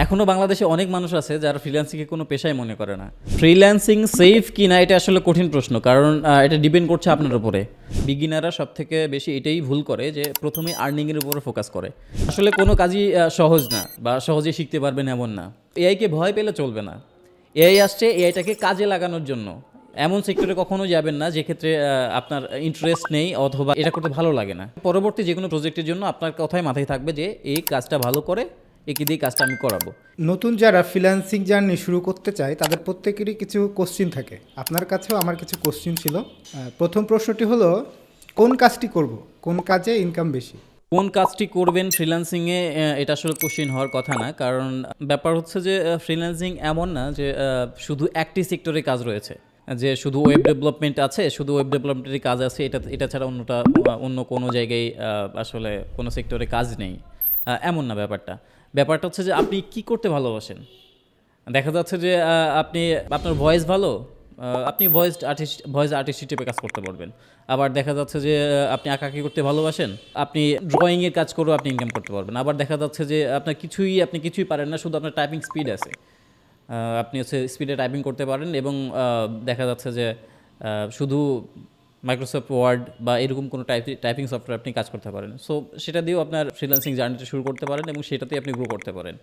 এখনো বাংলাদেশে অনেক মানুষ আছে যারা ফ্রিল্যান্সিংকে কোনো পেশাই মনে করে না। ফ্রিল্যান্সিং সেফ কি না এটা আসলে কঠিন প্রশ্ন, কারণ এটা ডিপেন্ড করছে আপনার উপরে। বিগিনাররা সব থেকে বেশি এটাই ভুল করে যে প্রথমে আর্নিংয়ের উপরে ফোকাস করে। আসলে কোনো কাজই সহজ না বা সহজে শিখতে পারবেন এমন না। এআইকে ভয় পেলে চলবে না। এআই আসছে এআইটাকে কাজে লাগানোর জন্য। এমন সেক্টরে কখনো যাবেন না যে ক্ষেত্রে আপনার ইন্টারেস্ট নেই অথবা এটা করতে ভালো লাগে না। পরবর্তী যে কোনো প্রজেক্টের জন্য আপনার কথাই মাথায় থাকবে যে এই কাজটা ভালো করে একে দিয়ে কাজটা আমি করাবো। নতুন যারা ফ্রিল্যান্সিং জার্নি শুরু করতে চায় তাদের প্রত্যেকেরই কিছু কোশ্চিন থাকে। আপনার কাছেও আমার কিছু কোশ্চিন ছিল। প্রথম প্রশ্নটি হলো, কোন কাজটি করব, কোন কাজে ইনকাম বেশি? কোন কাজটি করবেন ফ্রিল্যান্সিংয়ে, এটা আসলে কোশ্চিন হওয়ার কথা না। কারণ ব্যাপার হচ্ছে যে ফ্রিল্যান্সিং এমন না যে শুধু একটি সেক্টরে কাজ রয়েছে, যে শুধু ওয়েব ডেভেলপমেন্ট আছে, শুধু ওয়েব ডেভেলপমেন্টেরই কাজ আছে, এটা ছাড়া অন্য কোনো জায়গায় আসলে কোনো সেক্টরে কাজ নেই, এমন না ব্যাপারটা। ব্যাপারটা হচ্ছে যে আপনি কি করতে ভালোবাসেন। দেখা যাচ্ছে যে আপনার ভয়েস ভালো, আপনি ভয়েস আর্টিস্ট হিসেবে কাজ করতে পারবেন। আবার দেখা যাচ্ছে যে আপনি আঁকাআঁকি করতে ভালোবাসেন, আপনি ড্রয়িংয়ের কাজ করেও আপনি ইনকাম করতে পারবেন। আবার দেখা যাচ্ছে যে আপনি কিছুই পারেন না, শুধু আপনার টাইপিং স্পিড আছে, আপনি হচ্ছে স্পিডে টাইপিং করতে পারেন এবং দেখা যাচ্ছে যে শুধু মাইক্রোসফট ওয়ার্ড বা এরকম কোনো টাইপিং সফটওয়্যার আপনি কাজ করতে পারেন। সো সেটা দিয়েও আপনার ফ্রিল্যান্সিং জার্নিটা শুরু করতে পারেন এবং সেটাতেই আপনি গ্রো করতে পারেন।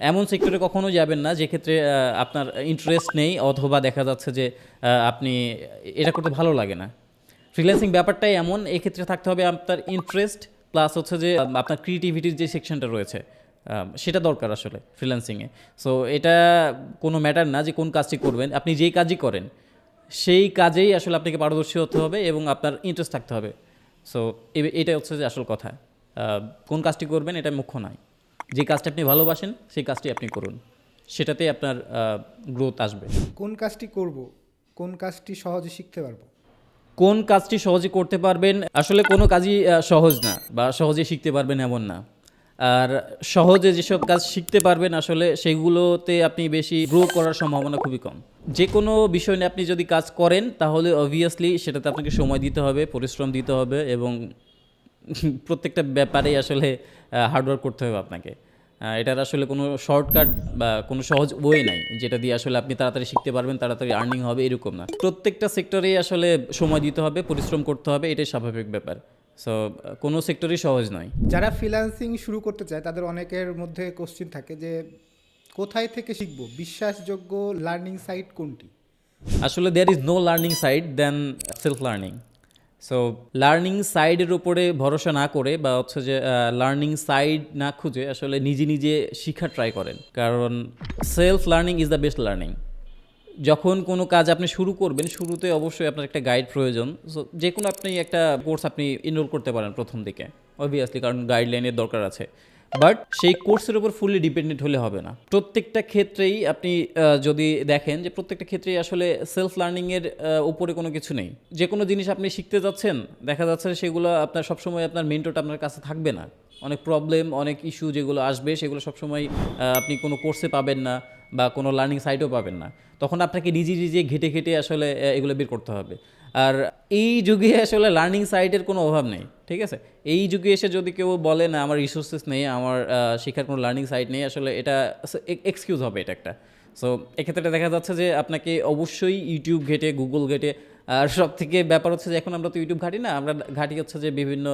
এমন সেক্টরে কখনো যাবেন না যে ক্ষেত্রে আপনার ইন্টারেস্ট নেই অথবা দেখা যাচ্ছে যে আপনি এটা করতে ভালো লাগে না। ফ্রিল্যান্সিং ব্যাপারটাই এমন, এক্ষেত্রে থাকতে হবে আপনার ইন্টারেস্ট প্লাস হচ্ছে যে আপনার ক্রিয়েটিভিটির যে সেকশনটা রয়েছে সেটা দরকার আসলে ফ্রিল্যান্সিংয়ে। সো এটা কোনো ম্যাটার না যে কোন কাজটি করবেন, আপনি যেই কাজই করেন সেই কাজেই আসলে আপনাকে পারদর্শী হতে হবে এবং আপনার ইন্টারেস্ট থাকতে হবে। সো এটাই হচ্ছে যে আসল কথা। কোন কাজটি করবেন এটা মুখ্য নয়, যে কাজটা আপনি ভালোবাসেন সেই কাজটি আপনি করুন, সেটাতেই আপনার গ্রোথ আসবে। কোন কাজটি করব, কোন কাজটি সহজে শিখতে পারবো? কোন কাজটি সহজে করতে পারবেন, আসলে কোনো কাজই সহজ না বা সহজে শিখতে পারবেন এমন না। আর সহজে যেসব কাজ শিখতে পারবেন আসলে সেগুলোতে আপনি বেশি গ্রো করার সম্ভাবনা খুবই কম। যে কোনো বিষয় নিয়ে আপনি যদি কাজ করেন তাহলে অবভিয়াসলি সেটাতে আপনাকে সময় দিতে হবে, পরিশ্রম দিতে হবে এবং প্রত্যেকটা ব্যাপারেই আসলে হার্ডওয়ার্ক করতে হবে আপনাকে। এটার আসলে কোনো শর্টকাট বা কোনো সহজ ওয়ে নাই যেটা দিয়ে আসলে আপনি তাড়াতাড়ি শিখতে পারবেন, তাড়াতাড়ি আর্নিং হবে, এরকম না। প্রত্যেকটা সেক্টরেই আসলে সময় দিতে হবে, পরিশ্রম করতে হবে, এটাই স্বাভাবিক ব্যাপার। সো কোনো সেক্টরই সহজ নয়। যারা ফ্রিল্যান্সিং শুরু করতে চায় তাদের অনেকের মধ্যে কোশ্চিন থাকে যে কোথায় থেকে শিখব, বিশ্বাসযোগ্য লার্নিং সাইট কোনটি? আসলে there is no learning site than self learning. So learning সাইডের উপরে ভরসা না করে বা হচ্ছে যে লার্নিং সাইড না খুঁজে আসলে নিজে নিজে শিক্ষা ট্রাই করেন, কারণ self learning is the best learning. যখন কোনো কাজ আপনি শুরু করবেন শুরুতে অবশ্যই আপনার একটা গাইড প্রয়োজন। সো যে কোনো আপনি একটা কোর্স আপনি এনরোল করতে পারেন প্রথম দিকে অবভিয়াসলি, কারণ গাইডলাইনের দরকার আছে। বাট সেই কোর্সের উপর ফুললি ডিপেন্ডেন্ট হলে হবে না। প্রত্যেকটা ক্ষেত্রেই আপনি যদি দেখেন যে প্রত্যেকটা ক্ষেত্রেই আসলে সেলফ লার্নিংয়ের উপরে কোনো কিছু নেই। যে কোনো জিনিস আপনি শিখতে যাচ্ছেন দেখা যাচ্ছে সেগুলো আপনার সবসময় আপনার মেন্টরটা আপনার কাছে থাকবে না। অনেক প্রবলেম, অনেক ইস্যু যেগুলো আসবে সেগুলো সবসময় আপনি কোনো কোর্সে পাবেন না বা কোনো লার্নিং সাইটও পাবেন না। তখন আপনাকে নিজে নিজে ঘেটে ঘেটে আসলে এগুলো বের করতে হবে। আর এই যুগে আসলে লার্নিং সাইটের কোনো অভাব নেই, ঠিক আছে? এই যুগে এসে যদি কেউ বলে না আমার রিসোর্সেস নেই, আমার শেখার কোনো লার্নিং সাইট নেই, আসলে এটা এক্সকিউজ হবে এটা একটা। সো এক্ষেত্রে দেখা যাচ্ছে যে আপনাকে অবশ্যই ইউটিউব ঘেটে, গুগল ঘেটে, আর সব থেকে ব্যাপার হচ্ছে যে এখন আমরা তো ইউটিউব ঘাঁটি না, আমরা ঘাঁটি হচ্ছে যে বিভিন্ন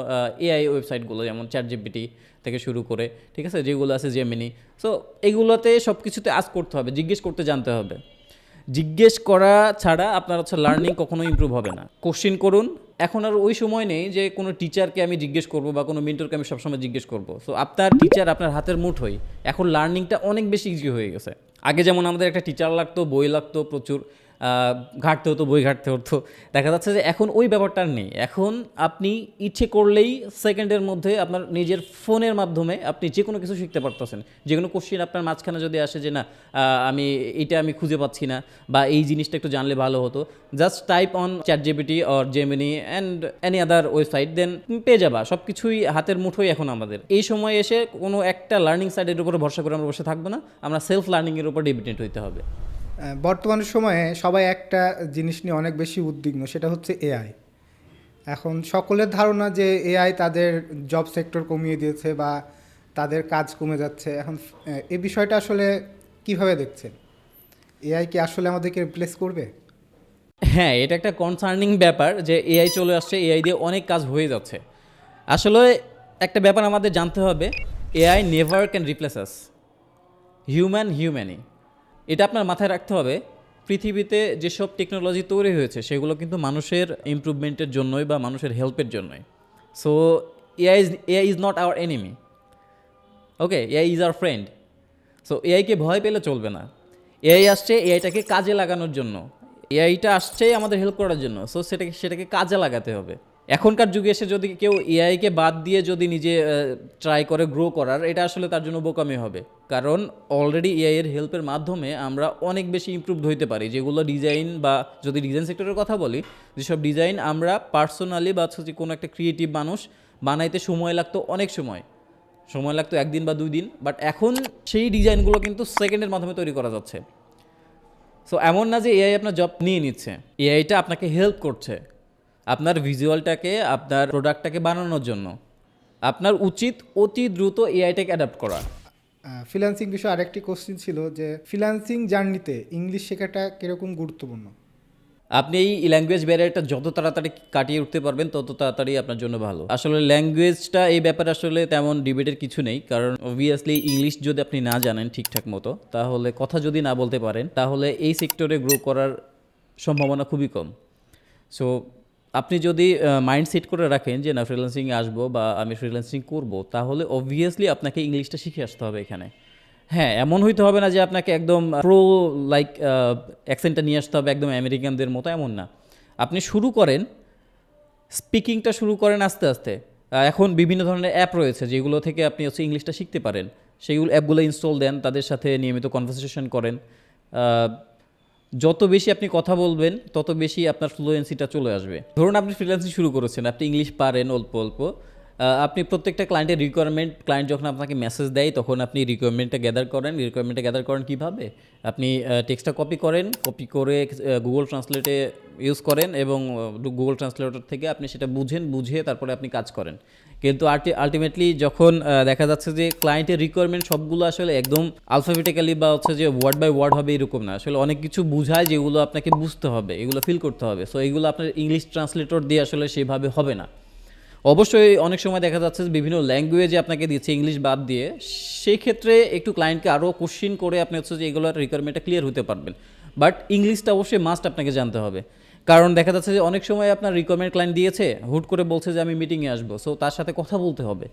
এআই ওয়েবসাইটগুলো, যেমন চ্যাটজিপিটি থেকে শুরু করে, ঠিক আছে, যেগুলো আছে জেমিনি। সো এগুলোতে সব কিছুতে আস্ক করতে হবে, জিজ্ঞেস করতে জানতে হবে। জিজ্ঞেস করা ছাড়া আপনার হচ্ছে লার্নিং কখনো ইমপ্রুভ হবে না। কোশ্চেন করুন। এখন আর ওই সময় নেই যে কোনো টিচারকে আমি জিজ্ঞেস করবো বা কোনো মেন্টরকে আমি সবসময় জিজ্ঞেস করবো। সো আপনার টিচার আপনার হাতের মুঠোয়। এখন লার্নিংটা অনেক বেশি ইজি হয়ে গেছে। আগে যেমন আমাদের একটা টিচার লাগতো, বই লাগতো প্রচুর, ঘাঁটতে হতো, বই ঘাঁটতে হতো। দেখা যাচ্ছে যে এখন ওই ব্যাপারটা আর নেই। এখন আপনি ইচ্ছে করলেই সেকেন্ডের মধ্যে আপনার নিজের ফোনের মাধ্যমে আপনি যে কোনো কিছু শিখতে পারতেছেন। যে কোনো কোশ্চেন আপনার মাঝখানে যদি আসে যে না আমি খুঁজে পাচ্ছি না বা এই জিনিসটা একটু জানলে ভালো হতো, just type on ChatGPT or Gemini and any other website, then পেয়ে যাবা। সব কিছুই হাতের মুঠোই এখন আমাদের। এই সময় এসে কোনো একটা লার্নিং সাইটের উপরে ভরসা করে আমরা বসে থাকবো না, আমরা সেলফ লার্নিংয়ের উপর ডিপেন্ডেন্ট হইতে হবে। বর্তমান সময়ে সবাই একটা জিনিস নিয়ে অনেক বেশি উদ্বিগ্ন, সেটা হচ্ছে এআই। এখন সকলের ধারণা যে এআই তাদের জব সেক্টর কমিয়ে দিয়েছে বা তাদের কাজ কমে যাচ্ছে। এখন এই বিষয়টা আসলে কিভাবে দেখছেন? এআই কি আসলে আমাদেরকে রিপ্লেস করবে? হ্যাঁ, এটা একটা কনসার্নিং ব্যাপার যে এআই চলে আসছে, এআই দিয়ে অনেক কাজ হয়ে যাচ্ছে। আসলে একটা ব্যাপার আমাদের জানতে হবে, এআই নেভার ক্যান রিপ্লেস আস, হিউম্যানই। এটা আপনার মাথায় রাখতে হবে। পৃথিবীতে যেসব টেকনোলজি তৈরি হয়েছে সেগুলো কিন্তু মানুষের ইমপ্রুভমেন্টের জন্যই বা মানুষের হেল্পের জন্যই। So AI is not our enemy, okay, AI is our friend. So এআইকে ভয় পেলে চলবে না। এআই আসছে এআইটাকে কাজে লাগানোর জন্য, এআইটা আসছে আমাদের হেল্প করার জন্য। সো সেটাকে কাজে লাগাতে হবে। এখনকার যুগে এসে যদি কেউ এআইকে বাদ দিয়ে যদি নিজে ট্রাই করে গ্রো করার, এটা আসলে তার জন্য বোকামি হবে। কারণ অলরেডি এআই এর হেল্পের মাধ্যমে আমরা অনেক বেশি ইমপ্রুভড হইতে পারি। যেগুলো ডিজাইন, বা যদি ডিজাইন সেক্টরের কথা বলি, যেসব ডিজাইন আমরা পার্সোনালি বা হচ্ছে কোনো একটা ক্রিয়েটিভ মানুষ বানাইতে সময় লাগতো, অনেক সময় লাগতো 1 দিন বা 2 দিন, বাট এখন সেই ডিজাইনগুলো কিন্তু সেকেন্ডের মাধ্যমে তৈরি করা যাচ্ছে। সো এমন না যে এআই আপনার জব নিয়ে নিচ্ছে, এআইটা আপনাকে হেল্প করছে আপনার ভিজুয়ালটাকে, আপনার প্রোডাক্টটাকে বানানোর জন্য। আপনার উচিত অতি দ্রুত এআইটাকে অ্যাডাপ্ট করা। ফ্রিল্যান্সিং বিষয়ে আরেকটি কোশ্চেন ছিল যে ফ্রিল্যান্সিং জার্নিতে ইংলিশ শেখাটা কীরকম গুরুত্বপূর্ণ? আপনি এই ল্যাঙ্গুয়েজ ব্যারিয়ারটা যত তাড়াতাড়ি কাটিয়ে উঠতে পারবেন তত তাড়াতাড়ি আপনার জন্য ভালো। আসলে ল্যাঙ্গুয়েজটা এই ব্যাপারে আসলে তেমন ডিবেটের কিছু নেই, কারণ অবভিয়াসলি ইংলিশ যদি আপনি না জানেন ঠিকঠাক মতো, তাহলে কথা যদি না বলতে পারেন, তাহলে এই সেক্টরে গ্রো করার সম্ভাবনা খুবই কম। সো আপনি যদি মাইন্ড সেট করে রাখেন যে না, ফ্রিল্যান্সিংয়ে আসবো বা আমি ফ্রিল্যান্সিং করবো, তাহলে অবভিয়াসলি আপনাকে ইংলিশটা শিখে আসতে হবে এখানে। হ্যাঁ, এমন হইতে হবে না যে আপনাকে একদম প্রো লাইক অ্যাকসেন্টটা নিয়ে আসতে হবে একদম আমেরিকানদের মতো, এমন না। আপনি শুরু করেন, স্পিকিংটা শুরু করেন আস্তে আস্তে। এখন বিভিন্ন ধরনের অ্যাপ রয়েছে যেগুলো থেকে আপনি হচ্ছে ইংলিশটা শিখতে পারেন। সেইগুলো অ্যাপগুলো ইনস্টল দেন, তাদের সাথে নিয়মিত কনভারসেশন করেন। যত বেশি আপনি কথা বলবেন তত বেশি আপনার ফ্লুয়েন্সিটা চলে আসবে। ধরুন আপনি ফ্রিল্যান্সিং শুরু করেছেন, আপনি ইংলিশ পারেন অল্প অল্প। আপনি প্রত্যেকটা ক্লায়েন্টের ক্লায়েন্ট যখন আপনাকে মেসেজ দেয় তখন আপনি রিকোয়ারমেন্টটা গ্যাদার করেন কীভাবে? আপনি টেক্সটটা কপি করে গুগল ট্রান্সলেটে ইউজ করেন, এবং গুগল ট্রান্সলেটর থেকে আপনি সেটা বুঝে তারপরে আপনি কাজ করেন। কিন্তু আলটিমেটলি যখন দেখা যাচ্ছে যে ক্লায়েন্টের রিকোয়ারমেন্ট সবগুলো আসলে একদম আলফাবেটিক্যালি বা হচ্ছে যে ওয়ার্ড বাই ওয়ার্ড হবে এরকম না, আসলে অনেক কিছু বুঝায় যেগুলো আপনাকে বুঝতে হবে, এগুলো ফিল করতে হবে। সো এগুলো আপনার ইংলিশ ট্রান্সলেটর দিয়ে আসলে সেভাবে হবে না। অবশ্যই অনেক সময় দেখা যাচ্ছে যে বিভিন্ন ল্যাঙ্গুয়েজে আপনাকে দিচ্ছে ইংলিশ বাদ দিয়ে, সেই ক্ষেত্রে একটু ক্লায়েন্টকে আরও কোশ্চিন করে আপনি হচ্ছে যে এগুলোর রিকোয়ারমেন্টটা ক্লিয়ার হতে পারবেন। বাট ইংলিশটা অবশ্যই মাস্ট আপনাকে জানতে হবে, কারণ দেখা যাচ্ছে যে অনেক সময় আপনার রিকোয়ারমেন্ট ক্লায়েন্ট দিয়েছে, হুট করে বলছে যে আমি মিটিংয়ে আসবো, সো তার সাথে কথা বলতে হবে।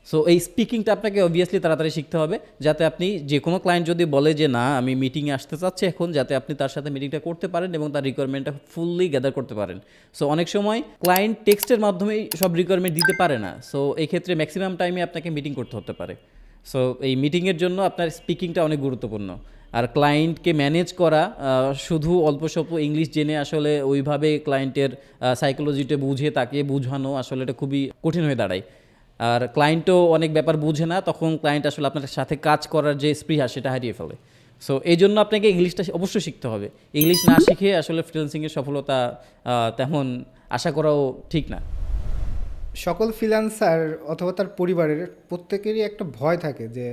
সো এই স্পিকিংটা আপনাকে অবভিয়াসলি তাড়াতাড়ি শিখতে হবে, যাতে আপনি যে কোনো ক্লায়েন্ট যদি বলে যে না আমি মিটিংয়ে আসতে চাচ্ছি এখন, যাতে আপনি তার সাথে মিটিংটা করতে পারেন এবং তার রিকোয়ারমেন্টটা ফুললি গ্যাদার করতে পারেন। সো অনেক সময় ক্লায়েন্ট টেক্সটের মাধ্যমেই সব রিকোয়ারমেন্ট দিতে পারে না, সো এই ক্ষেত্রে ম্যাক্সিমাম টাইমে আপনাকে মিটিং করতে হতে পারে। সো এই মিটিংয়ের জন্য আপনার স্পিকিংটা অনেক গুরুত্বপূর্ণ। আর ক্লায়েন্টকে ম্যানেজ করা, শুধু অল্প স্বল্প ইংলিশ জেনে আসলে ওইভাবে ক্লায়েন্টের সাইকোলজিটা বুঝে তাকে বুঝানো আসলে এটা খুবই কঠিন হয়ে দাঁড়ায়। আর ক্লায়েন্টও অনেক ব্যাপার বুঝে না, তখন ক্লায়েন্ট আসলে আপনার সাথে কাজ করার যে স্পৃহা সেটা হারিয়ে ফেলে। সো এই জন্য আপনাকে ইংলিশটা অবশ্যই শিখতে হবে। ইংলিশ না শিখে আসলে ফ্রিল্যান্সিংয়ের সফলতা তেমন আশা করাও ঠিক না। সকল ফ্রিল্যান্সার অথবা তার পরিবারের প্রত্যেকেরই একটা ভয় থাকে যে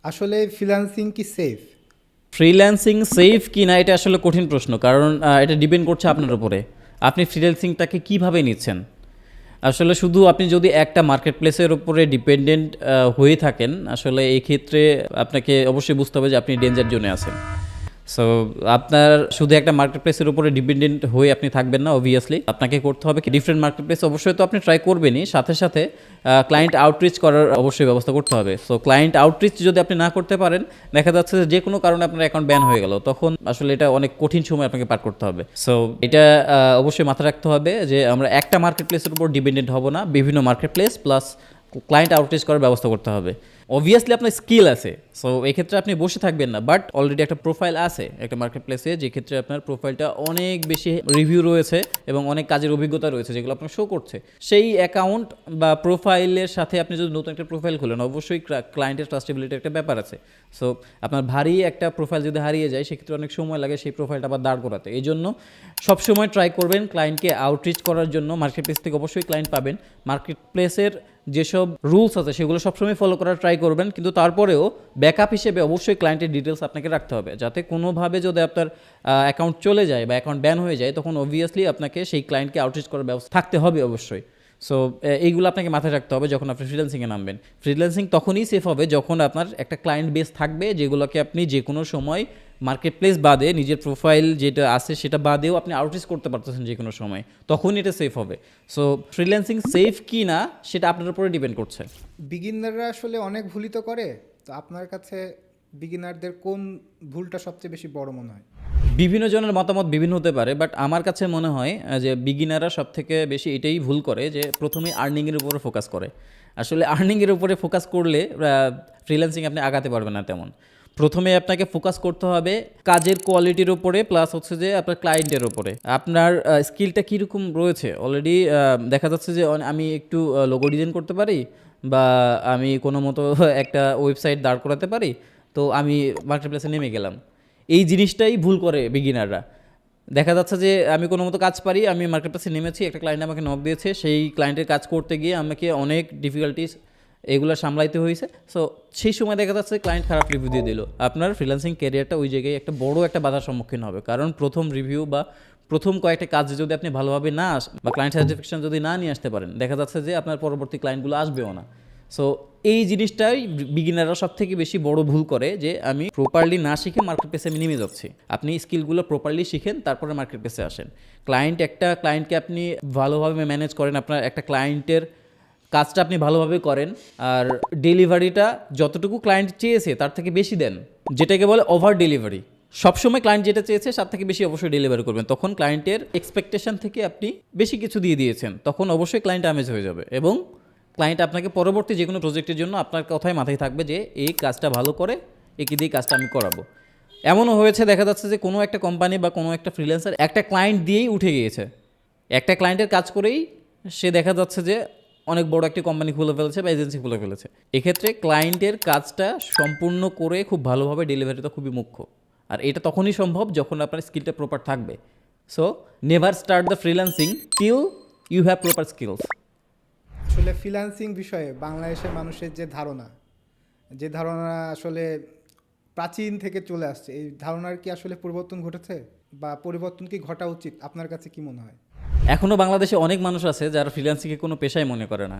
আসলে ফ্রিল্যান্সিং কি সেফ? ফ্রিল্যান্সিং সেফ কি না এটা আসলে কঠিন প্রশ্ন, কারণ এটা ডিপেন্ড করছে আপনার উপরে আপনি ফ্রিল্যান্সিংটাকে কীভাবে নিচ্ছেন। আসলে শুধু আপনি যদি একটা মার্কেট প্লেসের উপরে ডিপেন্ডেন্ট হয়ে থাকেন, আসলে এই ক্ষেত্রে আপনাকে অবশ্যই বুঝতে হবে যে আপনি ডেঞ্জার জোনে আছেন। সো আপনার শুধু একটা মার্কেট প্লেসের উপরে ডিপেন্ডেন্ট হয়ে আপনি থাকবেন না, অবভিয়াসলি আপনাকে করতে হবে কি ডিফারেন্ট মার্কেট প্লেস অবশ্যই তো আপনি ট্রাই করবেনই, সাথে সাথে ক্লায়েন্ট আউটরিচ করার অবশ্যই ব্যবস্থা করতে হবে। সো ক্লায়েন্ট আউটরিচ যদি আপনি না করতে পারেন, দেখা যাচ্ছে যে কোনো কারণে আপনার অ্যাকাউন্ট ব্যান হয়ে গেল, তখন আসলে এটা অনেক কঠিন সময় আপনাকে পার করতে হবে। সো এটা অবশ্যই মাথায় রাখতে হবে যে আমরা একটা মার্কেট প্লেসের উপর ডিপেন্ডেন্ট হব না, বিভিন্ন market place plus client outreach করার ব্যবস্থা করতে হবে। অবভিয়াসলি আপনার স্কিল আছে, সো এই ক্ষেত্রে আপনি বসে থাকবেন না, বাট অলরেডি একটা প্রোফাইল আছে একটা মার্কেট প্লেসে, যে ক্ষেত্রে আপনার প্রোফাইলটা অনেক বেশি রিভিউ রয়েছে এবং অনেক কাজের অভিজ্ঞতা রয়েছে যেগুলো আপনার শো করছে। সেই অ্যাকাউন্ট বা প্রোফাইলের সাথে আপনি যদি নতুন একটা প্রোফাইল খোলেন, অবশ্যই ক্লায়েন্টের ট্রাস্টেবিলিটির একটা ব্যাপার আছে। সো আপনার ভারী একটা প্রোফাইল যদি হারিয়ে যায়, সেক্ষেত্রে অনেক সময় লাগে সেই প্রোফাইলটা আবার দাঁড় করাতে। এই জন্য সবসময় ট্রাই করবেন ক্লায়েন্টকে আউটরিচ করার জন্য। মার্কেট প্লেস থেকে অবশ্যই ক্লায়েন্ট পাবেন, মার্কেট প্লেসের যেসব রুলস আছে সেগুলো সবসময় ফলো করার ট্রাই করবেন, কিন্তু তারপরেও ব্যাকআপ হিসেবে অবশ্যই ক্লায়েন্টের ডিটেলস আপনাকে রাখতে হবে, যাতে কোনোভাবে যদি আপনার অ্যাকাউন্ট চলে যায় বা অ্যাকাউন্ট ব্যান হয়ে যায় তখন অবভিয়াসলি আপনাকে সেই ক্লায়েন্টকে আউটরিচ করার ব্যবস্থা থাকতে হবে অবশ্যই। সো এইগুলো আপনাকে মাথায় রাখতে হবে যখন আপনি ফ্রিল্যান্সিংয়ে নামবেন। ফ্রিল্যান্সিং তখনই সেফ হবে যখন আপনার একটা ক্লায়েন্ট বেস থাকবে, যেগুলোকে আপনি যে কোনো সময় মার্কেট প্লেস বাদে নিজের প্রোফাইল যেটা আছে সেটা বাদেও আপনি আউটরিচ করতে পারতেছেন যে কোনো সময়, তখনই এটা সেফ হবে। সো ফ্রিল্যান্সিং সেফ কি না সেটা আপনার উপরে ডিপেন্ড করছে। বিগিনাররা আসলে অনেক ভুলই তো করে, তো আপনার কাছে বিগিনারদের কোন ভুলটা সবচেয়ে বেশি বড় মনে হয়? বিভিন্ন জনের মতামত বিভিন্ন হতে পারে, বাট আমার কাছে মনে হয় যে বিগিনাররা সব থেকে বেশি এটাই ভুল করে যে প্রথমে আর্নিংয়ের উপরে ফোকাস করে। আসলে আর্নিংয়ের উপরে ফোকাস করলে ফ্রিল্যান্সিং আপনি আগাতে পারবেন না তেমন। প্রথমে আপনাকে ফোকাস করতে হবে কাজের কোয়ালিটির উপরে, প্লাস হচ্ছে যে আপনার ক্লায়েন্টের উপরে আপনার স্কিলটা কীরকম রয়েছে। অলরেডি দেখা যাচ্ছে যে আমি একটু লোগো ডিজাইন করতে পারি, বা আমি কোনো মতো একটা ওয়েবসাইট দাঁড় করাতে পারি, তো আমি মার্কেট প্লেসে নেমে গেলাম। এই জিনিসটাই ভুল করে বিগিনাররা। দেখা যাচ্ছে যে আমি কোনো মতো কাজ পারি, আমি মার্কেট প্লেসে নেমেছি, একটা ক্লায়েন্ট আমাকে নক দিয়েছে, সেই ক্লায়েন্টের কাজ করতে গিয়ে আমাকে অনেক ডিফিকাল্টিস এগুলো সামলাইতে হয়েছে। সো সেই সময় দেখা যাচ্ছে ক্লায়েন্ট খারাপ রিভিউ দিয়ে দিল, আপনার ফ্রিল্যান্সিং ক্যারিয়ারটা ওই জায়গায় একটা বড় একটা বাধার সম্মুখীন হবে। কারণ প্রথম রিভিউ বা প্রথম কয়েকটা কাজ যদি আপনি ভালোভাবে না বা ক্লায়েন্ট স্যাটিসফ্যাকশন যদি না নিয়ে আসতে পারেন, দেখা যাচ্ছে যে আপনার পরবর্তী ক্লায়েন্টগুলো আসবেও না। সো এই জিনিসটাই বিগিনাররা সব থেকে বেশি বড় ভুল করে, যে আমি প্রপারলি না শিখে মার্কেট প্লেসে আমি নেমে যাচ্ছি। আপনি স্কিলগুলো প্রপারলি শিখেন, তারপরে মার্কেট প্লেসে আসেন। ক্লায়েন্টকে আপনি ভালোভাবে ম্যানেজ করেন, আপনার একটা ক্লায়েন্টের কাজটা আপনি ভালোভাবে করেন, আর ডেলিভারিটা যতটুকু ক্লায়েন্ট চেয়েছে তার থেকে বেশি দেন, যেটাকে বলে ওভার ডেলিভারি। সবসময় ক্লায়েন্ট যেটা চেয়েছে তার থেকে বেশি অবশ্যই ডেলিভারি করবেন, তখন ক্লায়েন্টের এক্সপেকটেশন থেকে আপনি বেশি কিছু দিয়ে দিয়েছেন, তখন অবশ্যই ক্লায়েন্ট আমেজ হয়ে যাবে, এবং ক্লায়েন্ট আপনাকে পরবর্তী যে কোনো প্রজেক্টের জন্য আপনার কথাই মাথায় থাকবে যে এই কাজটা ভালো করে, একে দিয়ে কাজটা আমি করাবো। এমনও হয়েছে দেখা যাচ্ছে যে কোনো একটা কোম্পানি বা কোনো একটা ফ্রিল্যান্সার একটা ক্লায়েন্ট দিয়েই উঠে গিয়েছে, একটা ক্লায়েন্টের কাজ করেই সে দেখা যাচ্ছে যে অনেক বড় একটি কোম্পানি খুলে ফেলেছে বা এজেন্সি খুলে ফেলেছে। এক্ষেত্রে ক্লায়েন্টের কাজটা সম্পূর্ণ করে খুব ভালোভাবে ডেলিভারিটা খুবই মুখ্য, আর এটা তখনই সম্ভব যখন আপনার স্কিলটা প্রপার থাকবে। So never start the freelancing till you have proper skills. আসলে ফ্রিল্যান্সিং বিষয়ে বাংলাদেশের মানুষের যে ধারণা আসলে প্রাচীন থেকে চলে আসছে, এই ধারণার কি আসলে পরিবর্তন ঘটেছে, বা পরিবর্তন কি ঘটা উচিত? আপনার কাছে কি মনে হয়? এখনও বাংলাদেশে অনেক মানুষ আছে যারা ফ্রিল্যান্সিংকে কোনো পেশাই মনে করে না,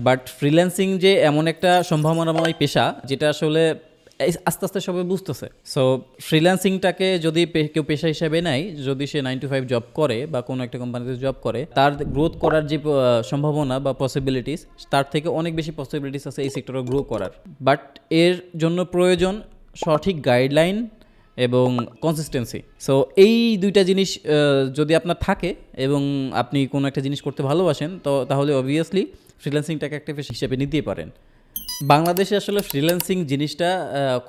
বাট ফ্রিল্যান্সিং যে এমন একটা সম্ভাবনাময় পেশা যেটা আসলে আস্তে আস্তে সবাই বুঝতেছে। সো ফ্রিল্যান্সিংটাকে যদি কেউ পেশা হিসেবে নেয়, যদি সে 9 to 5 জব করে বা কোনো একটা কোম্পানিতে জব করে, তার গ্রোথ করার যে সম্ভাবনা বা পসিবিলিটিস, তার থেকে অনেক বেশি পসিবিলিটিস আছে এই সেক্টরে গ্রো করার। বাট এর জন্য প্রয়োজন সঠিক গাইডলাইন এবং কনসিস্টেন্সি। সো এই দুইটা জিনিস যদি আপনার থাকে এবং আপনি কোনো একটা জিনিস করতে ভালোবাসেন, তো তাহলে অবভিয়াসলি ফ্রিল্যান্সিংটাকে একটা পেশা হিসেবে নিতেই পারেন। বাংলাদেশে আসলে ফ্রিল্যান্সিং জিনিসটা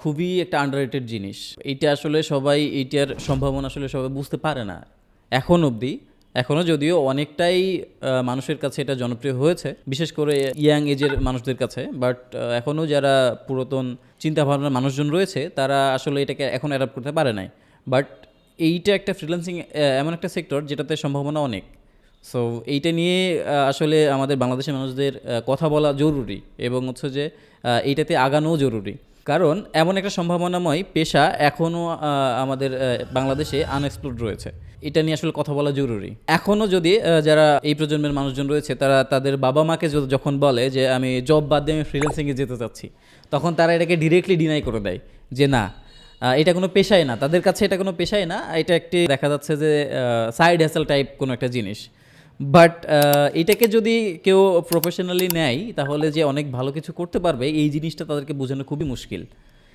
খুবই একটা আন্ডাররেটেড জিনিস। এইটা আসলে এইটার সম্ভাবনা আসলে সবাই বুঝতে পারে না এখন অবধি। এখনও যদিও অনেকটাই মানুষের কাছে এটা জনপ্রিয় হয়েছে, বিশেষ করে ইয়াং এজের মানুষদের কাছে, বাট এখনও যারা পুরাতন চিন্তাভাবনার মানুষজন রয়েছে তারা আসলে এটাকে এখন অ্যাডাপ্ট করতে পারে নাই। বাট এইটা একটা ফ্রিল্যান্সিং এমন একটা সেক্টর যেটাতে সম্ভাবনা অনেক। সো এইটা নিয়ে আসলে আমাদের বাংলাদেশের মানুষদের কথা বলা জরুরি, এবং হচ্ছে যে এইটাতে আগানোও জরুরি, কারণ এমন একটা সম্ভাবনাময় পেশা এখনও আমাদের বাংলাদেশে আনএক্সপ্লোরড রয়েছে। এটা নিয়ে আসলে কথা বলা জরুরি। এখনও যদি যারা এই প্রজন্মের মানুষজন রয়েছে তারা তাদের বাবা মাকে যখন বলে যে আমি জব বাদ দিয়ে আমি ফ্রিল্যান্সিংয়ে যেতে চাচ্ছি, তখন তারা এটাকে ডিরেক্টলি ডিনাই করে দেয় যে না, এটা কোনো পেশাই না, তাদের কাছে এটা কোনো পেশাই না, এটা একটি দেখা যাচ্ছে যে সাইড হ্যাসেল টাইপ কোনো একটা জিনিস। বাট এটাকে যদি কেউ প্রফেশনালি নেয় তাহলে যে অনেক ভালো কিছু করতে পারবে, এই জিনিসটা তাদেরকে বোঝানো খুবই মুশকিল।